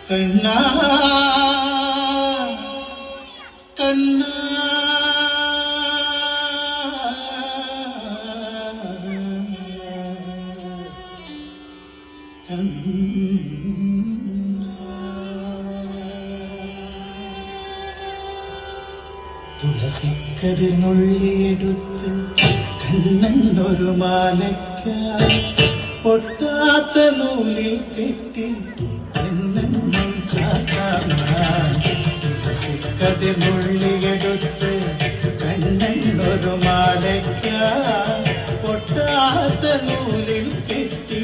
കണ്ണാ കണ്ണാ തുളസിക്കതിർന്നുള്ളിയെടുത്ത് കണ്ണനൊരു മാലയ്ക്കായി പൊട്ടാത്ത നൂലിൽ കെട്ടി എന്നെന്നും ചാത്താൻ. തുളസിക്കതിർന്നുള്ളിയെടുത്ത് കണ്ണനൊരു മാലയ്ക്കായി പൊട്ടാത്ത നൂലിൽ കെട്ടി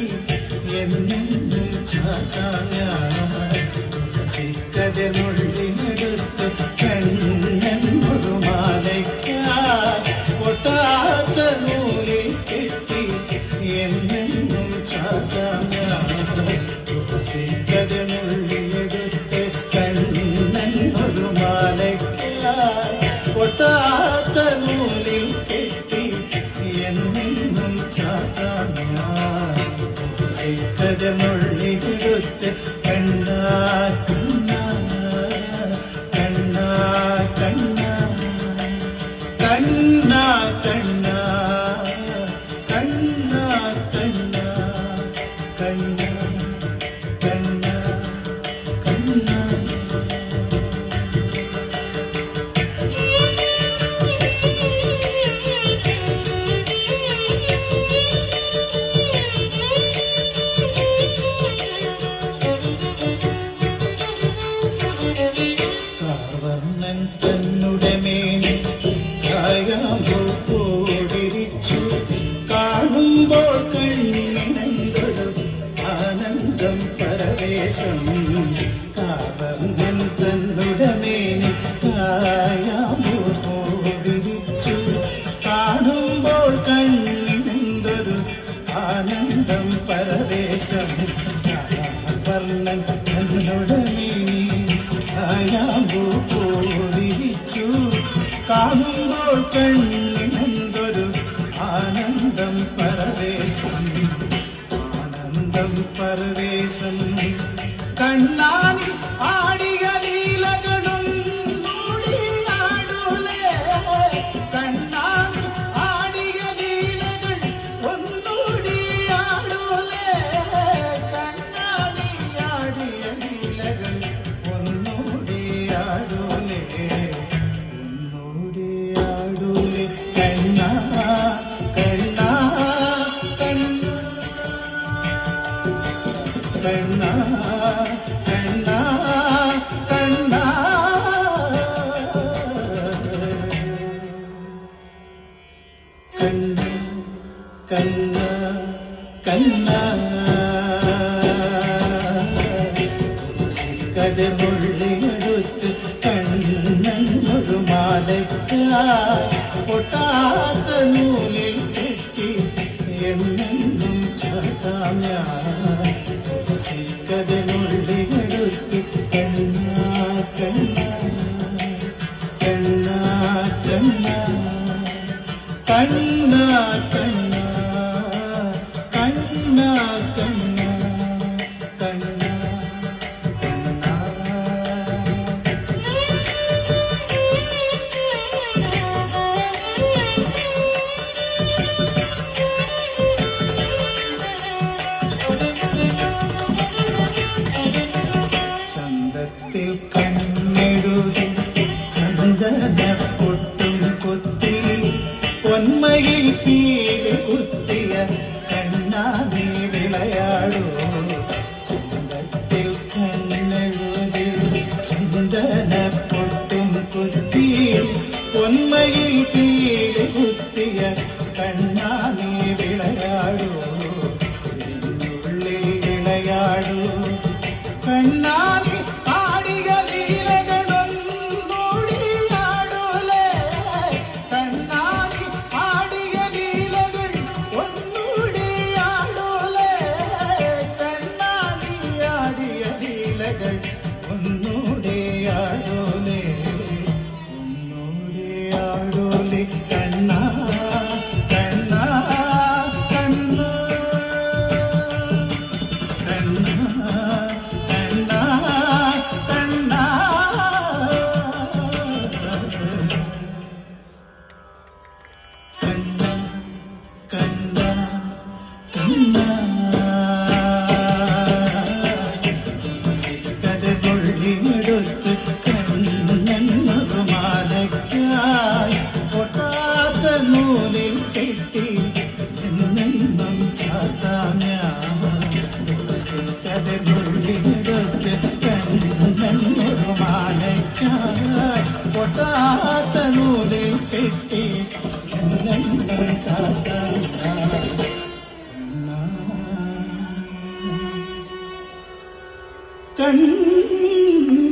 എന്നെന്നും ചാത്താൻ. തുളസിക്കതിർന്നുള്ളിയെടുത്ത് കണ്ണനൊരു മാലയ്ക്കായി പൊട്ടാത്ത നൂലിൽ കെട്ടി എന്നെന്നും ചാത്താൻ. തുളസിക്കതിർന്നുള്ളിയെടുത്ത് കണ്ണനൊരു മാലയ്ക്കായി പൊട്ടാത്ത നൂലിൽ കെട്ടി എന്നെന്നും ചാത്താൻ. തുളസിക്കതിർന്നുള്ളിയെടുത്ത് കണ്ണാ കണ്ണാ കണ്ണാ കണ്ണാ കണ്ണാ കണ്ണാ കണ്ണാ കണ്ണാ കണ്ണാ കണ്ണാ കണ്ണാ. കാർവർണ്ണൻ തന്നുടെ മേനി കായാമ്പൂ പോടിരിച്ചു കാണുമ്പോൾ കണ്ണിനെന്തൊരു ആനന്ദം പരവേശം. കാർവർണ്ണൻ തന്നുടെ മേനി കായാമ്പൂ പോടിരിച്ചു കാണുമ്പോൾ കണ്ണിനെന്തൊരു ആനന്ദം പരവേശം. കാർവർണ്ണൻ തന്നുടെ മേനി കായാമ്പൂ പോടിരിച്ചു കാണുമ്പോൾ കണ്ണിനെന്തൊരു ആനന്ദം പരവേശം. ആനന്ദം പരവേശം. കണ്ണാനി ആടിയ ലീലകളും മൂടിയാടൂലേ. കണ്ണാനി ആടിയ ലീലകൾ ഒന്നൂടിയാടൂലേ. കണ്ണാനി ആടിയ ലീലകൾ ഒന്നൂടിയാടൂലേ. ഒന്നൂടിയാടൂലേ. കണ്ണാ കണ്ണാ കണ്ണാ കണ്ണാ കണ്ണാ കണ്ണാ കണ്ണാ കണ്ണാ. തുളസിക്കതിർന്നുള്ളിയെടുത്ത് കണ്ണനൊരു മാലയ്ക്കായി പൊട്ടാത്ത നൂലിൽ കെട്ടി എന്നെന്നും ചാത്താം ഞാൻ. തുളസിക്കതിർന്നുള്ളിയെടുത്ത് കണ്ണാ കണ്ണാ കണ്ണാ കണ്ണാ കണ്ണാ കണ്ണാ കണ്ണാ കണ്ണാ കണ്ണാ കണ്ണാ. കണ്ണാ